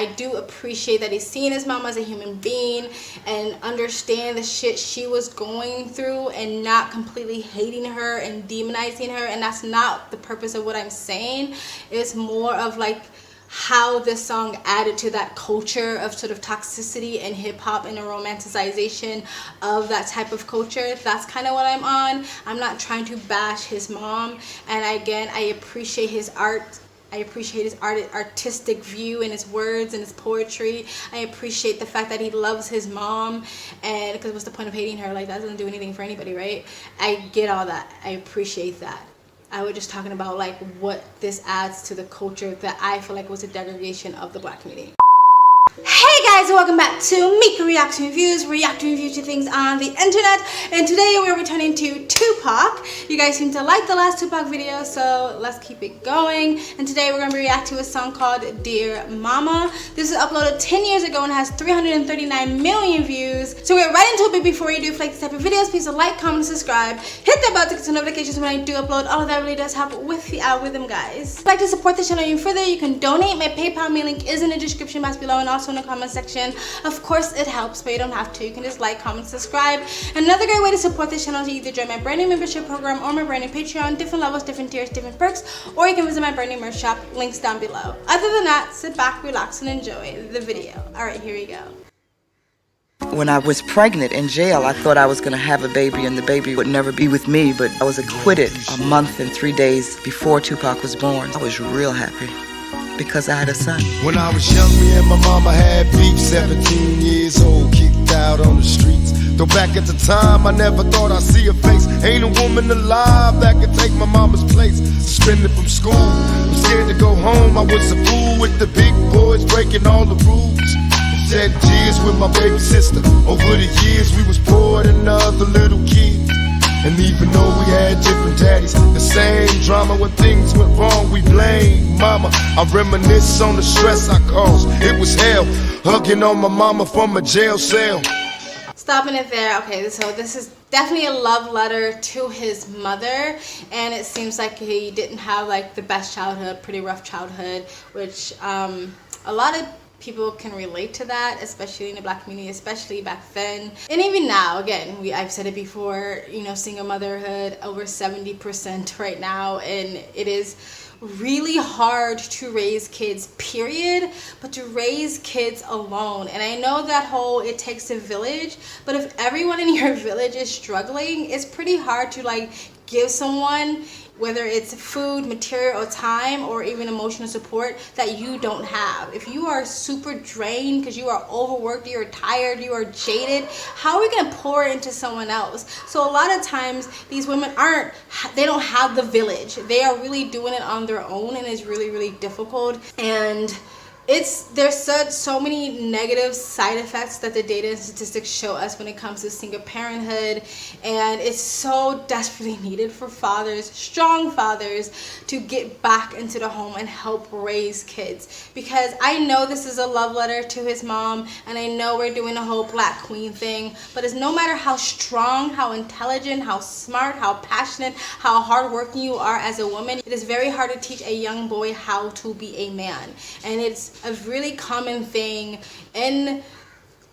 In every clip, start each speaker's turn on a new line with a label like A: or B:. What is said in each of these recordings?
A: I do appreciate that he's seeing his mom as a human being and understand the shit she was going through and not completely hating her and demonizing her. And that's not the purpose of what I'm saying. It's more of like how this song added to that culture of sort of toxicity and hip-hop and a romanticization of that type of culture. That's kind of what I'm on. I'm not trying to bash his mom, and again, I appreciate his art. I appreciate his artistic view and his words and his poetry. I appreciate the fact that he loves his mom, and because what's the point of hating her? Like, that doesn't do anything for anybody, right? I get all that. I appreciate that. I was just talking about like what this adds to the culture that I feel like was a degradation of the Black community. Hey guys, welcome back to Mika Reaction Reviews, reacting reviews to things on the internet, and today we're returning to Tupac. You guys seem to like the last Tupac video, so let's keep it going. And today we're going to react to a song called Dear Mama. This was uploaded 10 years ago and has 339 million views. So we're right into it, but before you do, if you like this type of videos, please like, comment, subscribe, hit that bell to get notifications when I do upload. All of that really does help with the algorithm, guys. If you'd like to support the channel even further, you can donate. My PayPal link is in the description box below and also in the comment section. Of course it helps, but you don't have to. You can just like, comment, subscribe. And another great way to support this channel is to either join my brand new membership program or my brand new Patreon. Different levels, different tiers, different perks, or you can visit my brand new merch shop. Links down below. Other than that, sit back, relax, and enjoy the video. Alright, here we go.
B: When I was pregnant in jail, I thought I was going to have a baby and the baby would never be with me, but I was acquitted a month and 3 days before Tupac was born. I was real happy because I had a son.
C: When I was young, me and my mama had beef, 17 years old, kicked out on the streets. Though back at the time, I never thought I'd see her face. Ain't a woman alive that could take my mama's place. Suspended from school, I'm scared to go home. I was a fool with the big boys, breaking all the rules. Shed tears with my baby sister. Over the years, we was poor than other little kids. And even though we had different daddies, the same drama when things went wrong, we blame mama. I reminisce on the stress I caused. It was hell, hugging on my mama from a jail cell.
A: Stopping it there. Okay, so this is definitely a love letter to his mother, and it seems like he didn't have like the best childhood, pretty rough childhood, which a lot of people can relate to that, especially in the Black community, especially back then. And even now, again, I've said it before, you know, single motherhood over 70% right now, and it is really hard to raise kids, period, but to raise kids alone. And I know that whole it takes a village, but if everyone in your village is struggling, it's pretty hard to like give someone, whether it's food, material, or time, or even emotional support that you don't have. If you are super drained because you are overworked, you're tired, you are jaded, how are we gonna pour into someone else? So a lot of times these women they don't have the village. They are really doing it on their own, and it's really, really difficult. And there's so many negative side effects that the data and statistics show us when it comes to single parenthood, and it's so desperately needed for fathers, strong fathers, to get back into the home and help raise kids. Because I know this is a love letter to his mom, and I know we're doing the whole Black queen thing, but it's no matter how strong, how intelligent, how smart, how passionate, how hardworking you are as a woman, it is very hard to teach a young boy how to be a man. And it's a really common thing in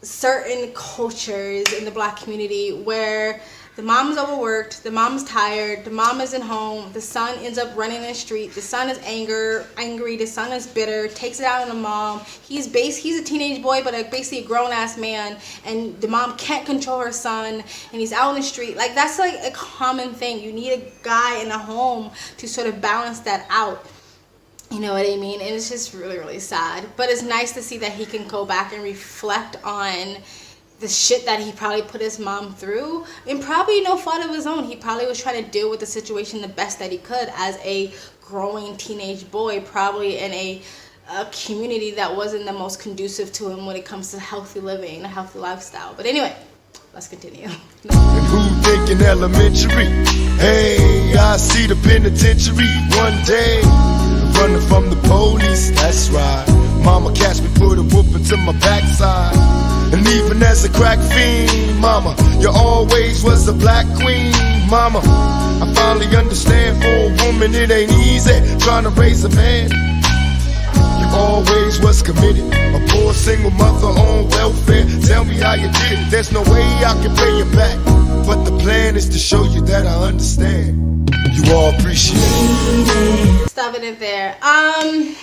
A: certain cultures in the Black community where the mom's overworked, the mom's tired, the mom isn't home, the son ends up running in the street, the son is angry, the son is bitter, takes it out on the mom. He's a teenage boy, but basically a grown-ass man, and the mom can't control her son, and he's out in the street. Like, that's like a common thing. You need a guy in a home to sort of balance that out. You know what I mean? And it's just really, really sad. But it's nice to see that he can go back and reflect on the shit that he probably put his mom through, and probably no fault of his own. He probably was trying to deal with the situation the best that he could as a growing teenage boy, probably in a community that wasn't the most conducive to him when it comes to healthy living, a healthy lifestyle. But anyway, let's continue.
C: And who thinking elementary? Hey, I see the penitentiary one day. Running from the police, that's right. Mama catch me, put a whooping to my backside. And even as a crack fiend, mama, you always was a Black queen, mama. I finally understand, for a woman it ain't easy trying to raise a man. You always was committed, a single mother on welfare. Tell me how you did it, there's no way I can pay you back. But the plan is to show you that I understand. You all appreciate it.
A: Stopping it there. I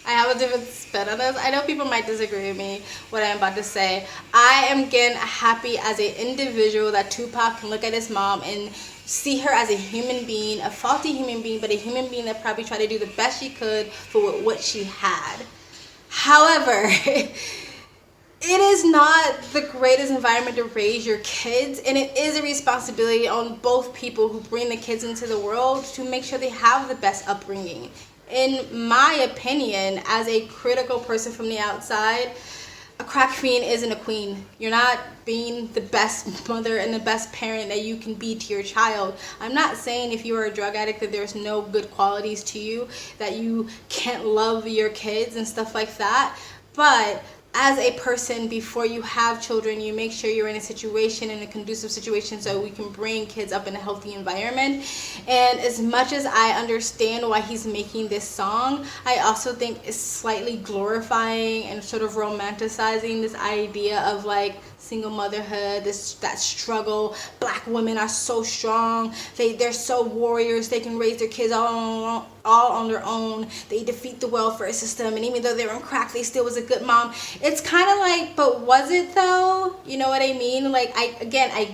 A: have a different spin on this. I know people might disagree with me, what I'm about to say. I am again happy as an individual that Tupac can look at his mom and see her as a human being, a faulty human being, but a human being that probably tried to do the best she could for what she had. However, it is not the greatest environment to raise your kids, and it is a responsibility on both people who bring the kids into the world to make sure they have the best upbringing. In my opinion, as a critical person from the outside, a crack fiend isn't a queen. You're not being the best mother and the best parent that you can be to your child. I'm not saying if you are a drug addict that there's no good qualities to you, that you can't love your kids and stuff like that, but as a person, before you have children, you make sure you're in a conducive situation, so we can bring kids up in a healthy environment. And as much as I understand why he's making this song, I also think it's slightly glorifying and sort of romanticizing this idea of like single motherhood, that struggle. Black women are so strong. They're so warriors. They can raise their kids all on their own. They defeat the welfare system, and even though they were on crack, they still was a good mom. It's kind of like, but was it though? You know what I mean? Like, I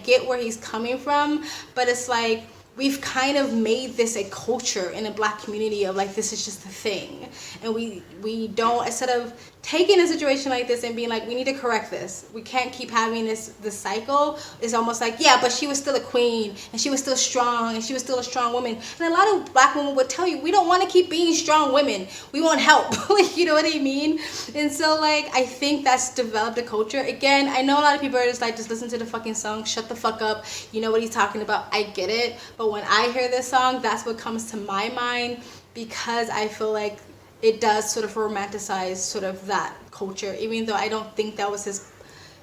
A: get where he's coming from, but it's like we've kind of made this a culture in a black community of like, this is just a thing, and we don't, instead of taking a situation like this and being like, we need to correct this, we can't keep having this cycle. It's almost like, yeah, but she was still a queen, and she was still strong, and she was still a strong woman. And a lot of black women would tell you, we don't want to keep being strong women, we want help. Like, you know what I mean? And so like, I think that's developed a culture. Again, I know a lot of people are just like, just listen to the fucking song, shut the fuck up, you know what he's talking about. I get it, but when I hear this song, that's what comes to my mind, because I feel like it does sort of romanticize sort of that culture, even though I don't think that was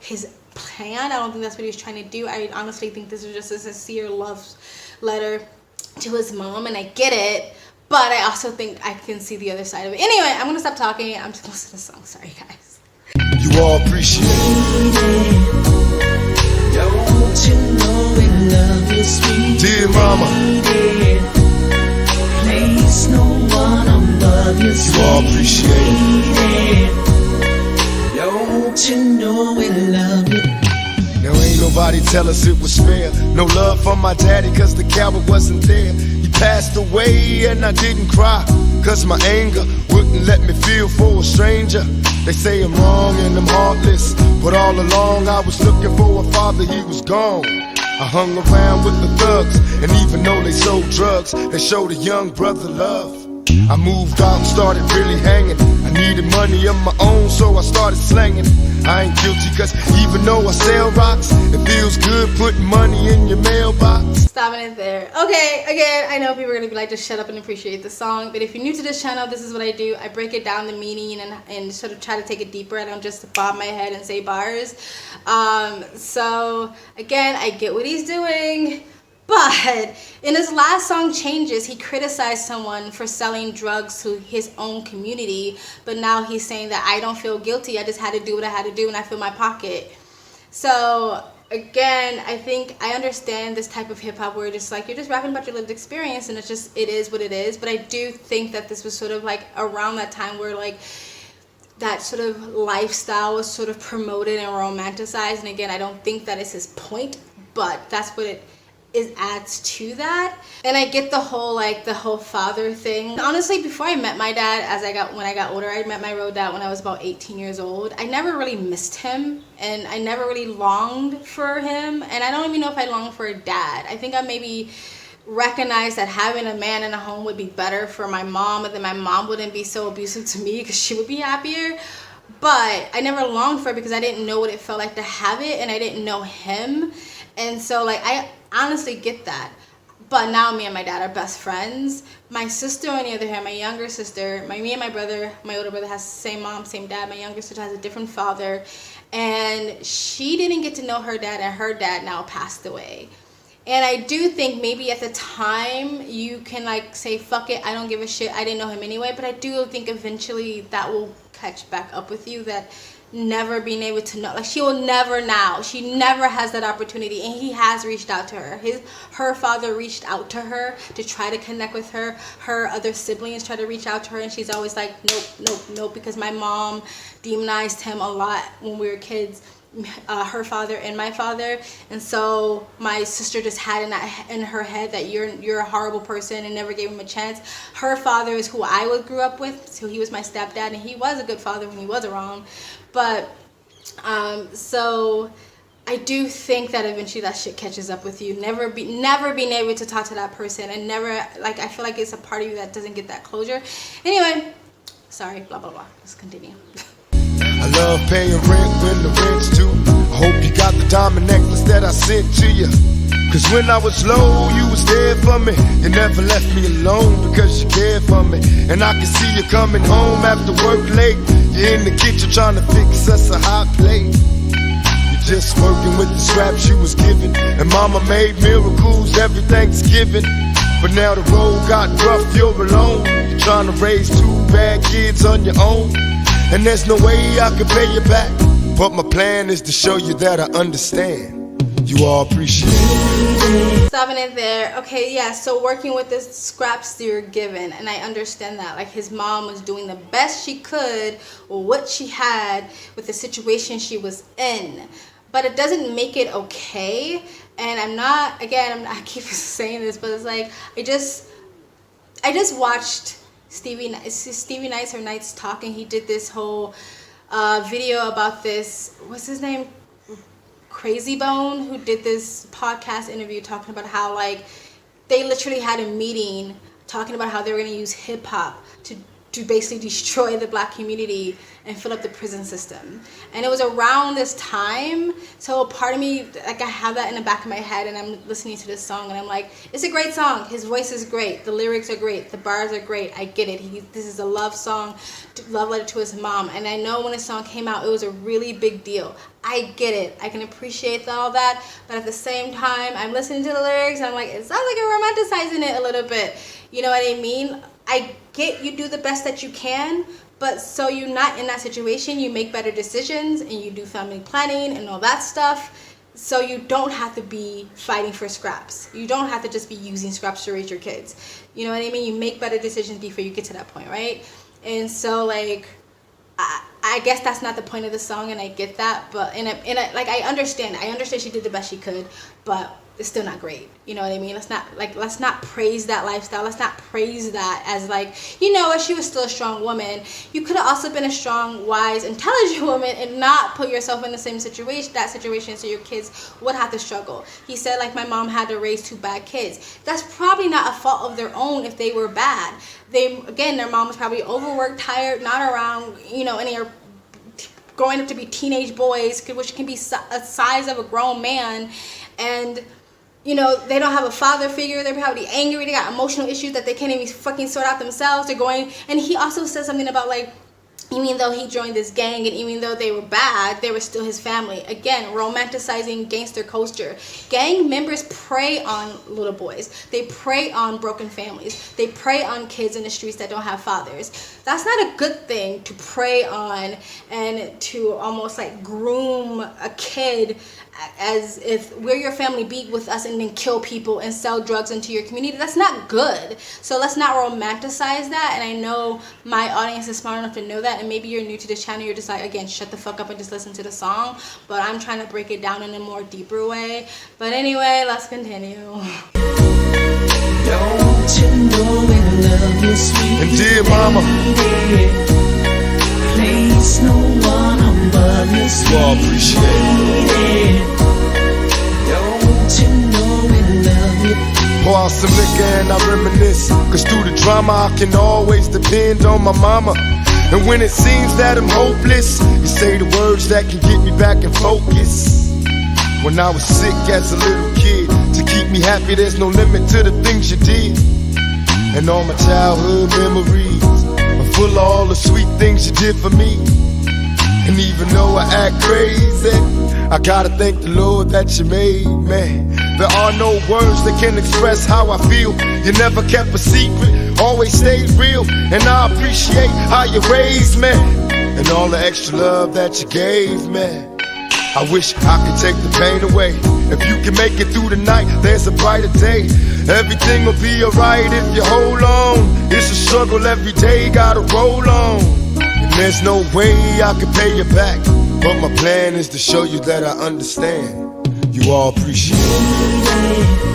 A: his plan. I don't think that's what he was trying to do. I honestly think this was just a sincere love letter to his mom, and I get it, but I also think I can see the other side of it. Anyway, I'm gonna stop talking. I'm just gonna listen to the song. Sorry, guys.
C: You all appreciate it.
D: Don't you know we love you, sweet
C: Dear mama,
D: place no one above you,
C: you all appreciate it.
D: Don't you know we love you?
C: Now ain't nobody tell us it was fair. No love for my daddy, cause the coward wasn't there. He passed away and I didn't cry, cause my anger wouldn't let me feel for a stranger. They say I'm wrong and I'm heartless, but all along I was looking for a father, he was gone. I hung around with the thugs, and even though they sold drugs, they showed a young brother love. I moved out and started really hanging. I needed money of my own, so I started slanging. I ain't guilty, cause even though I sell rocks, it feels good putting money in your mailbox.
A: Stopping it there. Okay, again, I know people are gonna be like, just shut up and appreciate the song, but if you're new to this channel, this is what I do. I break it down, the meaning, and sort of try to take it deeper. I don't just bob my head and say bars. So again, I get what he's doing. But in his last song, Changes, he criticized someone for selling drugs to his own community. But now he's saying that I don't feel guilty. I just had to do what I had to do, and I feel my pocket. So again, I think I understand this type of hip hop where just like, you're just rapping about your lived experience, and it is what it is. But I do think that this was sort of like around that time where like that sort of lifestyle was sort of promoted and romanticized. And again, I don't think that is his point, but that's what it adds to that. And I get the whole father thing. Honestly, before I met my dad, when I got older, I met my real dad when I was about 18 years old. I never really missed him, and I never really longed for him, and I don't even know if I longed for a dad. I think I maybe recognized that having a man in a home would be better for my mom, and then my mom wouldn't be so abusive to me because she would be happier. But I never longed for it because I didn't know what it felt like to have it, and I didn't know him. And so like, I honestly get that. But now me and my dad are best friends. My sister, on the other hand, my younger sister, me and my brother, my older brother has the same mom, same dad. My younger sister has a different father, and she didn't get to know her dad, and her dad now passed away. And I do think maybe at the time you can like say, fuck it, I don't give a shit, I didn't know him anyway. But I do think eventually that will catch back up with you, that never being able to know, like she will never now, she never has that opportunity. And he has reached out to her. Her father reached out to her to try to connect with her. Her other siblings try to reach out to her, and she's always like, nope, because my mom demonized him a lot when we were kids, her father and my father. And so my sister just had in her head that you're a horrible person and never gave him a chance. Her father is who I grew up with, so he was my stepdad, and he was a good father when he was around. But so I do think that eventually that shit catches up with you. Never being able to talk to that person, and never, like, I feel like it's a part of you that doesn't get that closure. Anyway, sorry, blah blah blah. Let's continue.
C: I love paying rent when the rent's due. I hope you got the diamond necklace that I sent to you. Cause when I was low, you was there for me. You never left me alone because you cared for me. And I can see you coming home after work late. You're in the kitchen trying to fix us a hot plate. You're just working with the scraps you was given. And mama made miracles every Thanksgiving. But now the road got rough, you're alone. You're trying to raise 2 bad kids on your own. And there's no way I can pay you back. But my plan is to show you that I understand. You all appreciate it.
A: Stopping it there. Okay, yeah, so working with the scraps you're given, and I understand that. Like, his mom was doing the best she could with what she had with the situation she was in. But it doesn't make it okay. And I keep saying this, but it's like, I just watched Stevie Nights or Nights Talking. He did this whole video about this, what's his name? Crazy Bone, who did this podcast interview talking about how, like, they literally had a meeting talking about how they were going to use hip hop to basically destroy the black community and fill up the prison system. And it was around this time, so part of me, like, I have that in the back of my head, and I'm listening to this song, and I'm like, it's a great song. His voice is great. The lyrics are great. The bars are great. I get it. This is a love song, love letter to his mom. And I know when this song came out, it was a really big deal. I get it. I can appreciate all that. But at the same time, I'm listening to the lyrics, and I'm like, it sounds like you're romanticizing it a little bit. You know what I mean? I get you do the best that you can, but so you're not in that situation, you make better decisions, and you do family planning and all that stuff, so you don't have to be fighting for scraps. You don't have to just be using scraps to raise your kids. You know what I mean? You make better decisions before you get to that point, right? And so, like, I guess that's not the point of the song, and I get that, but like, I understand she did the best she could, but it's still not great. You know what I mean? Let's not praise that lifestyle. Let's not praise that as, like, you know what, she was still a strong woman. You could have also been a strong, wise, intelligent woman and not put yourself in the same situation, so your kids would have to struggle. He said, like, my mom had to raise 2 bad kids. That's probably not a fault of their own if they were bad. Their mom was probably overworked, tired, not around, you know, any growing up to be teenage boys, which can be a size of a grown man, and, you know, they don't have a father figure. They're probably angry. They got emotional issues that they can't even fucking sort out themselves. They're going, and he also said something about, like, even though he joined this gang and even though they were bad, they were still his family. Again, romanticizing gangster culture. Gang members prey on little boys. They prey on broken families. They prey on kids in the streets that don't have fathers. That's not a good thing to prey on and to almost, like, groom a kid as if we're your family, be with us, and then kill people and sell drugs into your community. That's not good. So let's not romanticize that. And I know my audience is smart enough to know that, and maybe you're new to this channel, you're just like, again, shut the fuck up and just listen to the song. But I'm trying to break it down in a more deeper way. But anyway, let's continue.
D: Don't you know we love you, sweet
C: And dear mama,
D: place no one above you, sweet.
C: you all appreciate it.
D: Don't you know we love you?
C: Pour out some liquor and I reminisce, cause through the drama I can always depend on my mama. And when it seems that I'm hopeless, you say the words that can get me back in focus. When I was sick as a little kid, to keep me happy there's no limit to the things you did. And all my childhood memories are full of all the sweet things you did for me. And even though I act crazy, I gotta thank the Lord that you made me. There are no words that can express how I feel. You never kept a secret, always stayed real. And I appreciate how you raised me. and all the extra love that you gave me. I wish I could take the pain away. If you can make it through the night, there's a brighter day. Everything will be alright if you hold on. It's a struggle every day, gotta roll on. And there's no way I can pay you back, but my plan is to show you that I understand. You all appreciate it.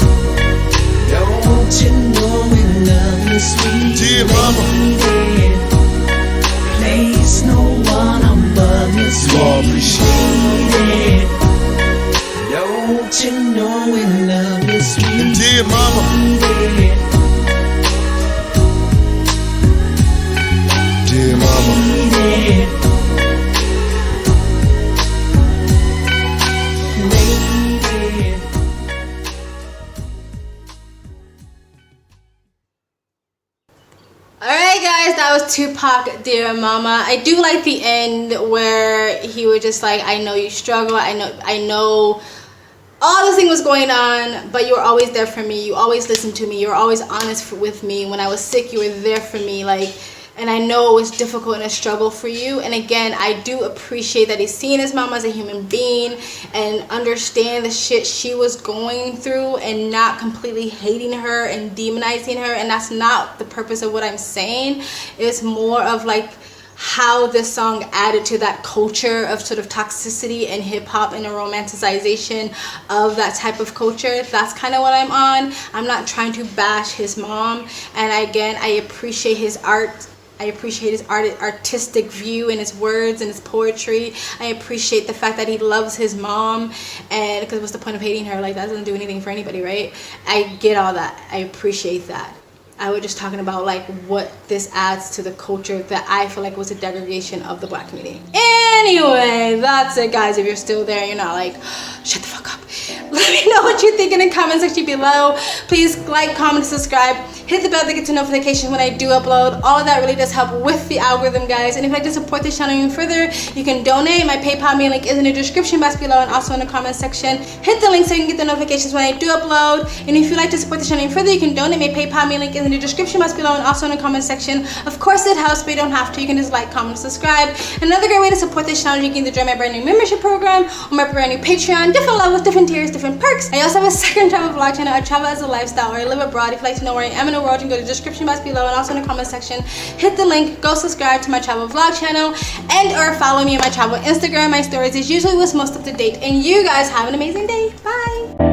D: Don't you know we love you, sweet
C: Dear mama,
D: place no one above you, sweet
C: you all appreciate it.
D: Don't you know we love you, sweet
C: And dear mama, dear mama,
A: Alright guys, that was Tupac, Dear Mama. I do like the end where he was just like, I know you struggle, I know all this thing was going on, but you were always there for me. You always listened to me. You were always honest with me. When I was sick, you were there for me. Like, and I know it was difficult and a struggle for you. And again, I do appreciate that he's seeing his mom as a human being and understand the shit she was going through and not completely hating her and demonizing her. And that's not the purpose of what I'm saying. It's more of like how this song added to that culture of sort of toxicity and hip-hop and a romanticization of that type of culture. That's kind of what I'm on. I'm not trying to bash his mom, and again, I appreciate his art. I appreciate his artistic view and his words and his poetry. I appreciate the fact that he loves his mom, and because what's the point of hating her? Like, that doesn't do anything for anybody, right? I get all that. I appreciate that. I was just talking about like what this adds to the culture that I feel like was a degradation of the black community. Anyway, that's it guys. If you're still there, you're not like, shut the fuck up. Let me know what you think in the comment section below. Please like, comment, subscribe, hit the bell to get to notifications when I do upload. All of that really does help with the algorithm, guys. And if you'd like to support this channel even further, you can donate. My PayPal me link is in the description box below and also in the comment section. Hit the link so you can get the notifications when I do upload. And if you'd like to support this channel even further, you can donate. My PayPal me link is in the description box below and also in the comment section. Of course it helps, but you don't have to. You can just like, comment, subscribe. Another great way to support this channel, you can either join my brand new membership program or my brand new Patreon. Different levels, different tiers, different perks. I also have a second travel vlog channel. I travel as a lifestyle, or I live abroad. If you'd like to know where I am in the world, you can go to the description box below and also in the comment section. Hit the link, go subscribe to my travel vlog channel, and or follow me on my travel Instagram. My stories is usually what's most up to date. And you guys have an amazing day. Bye.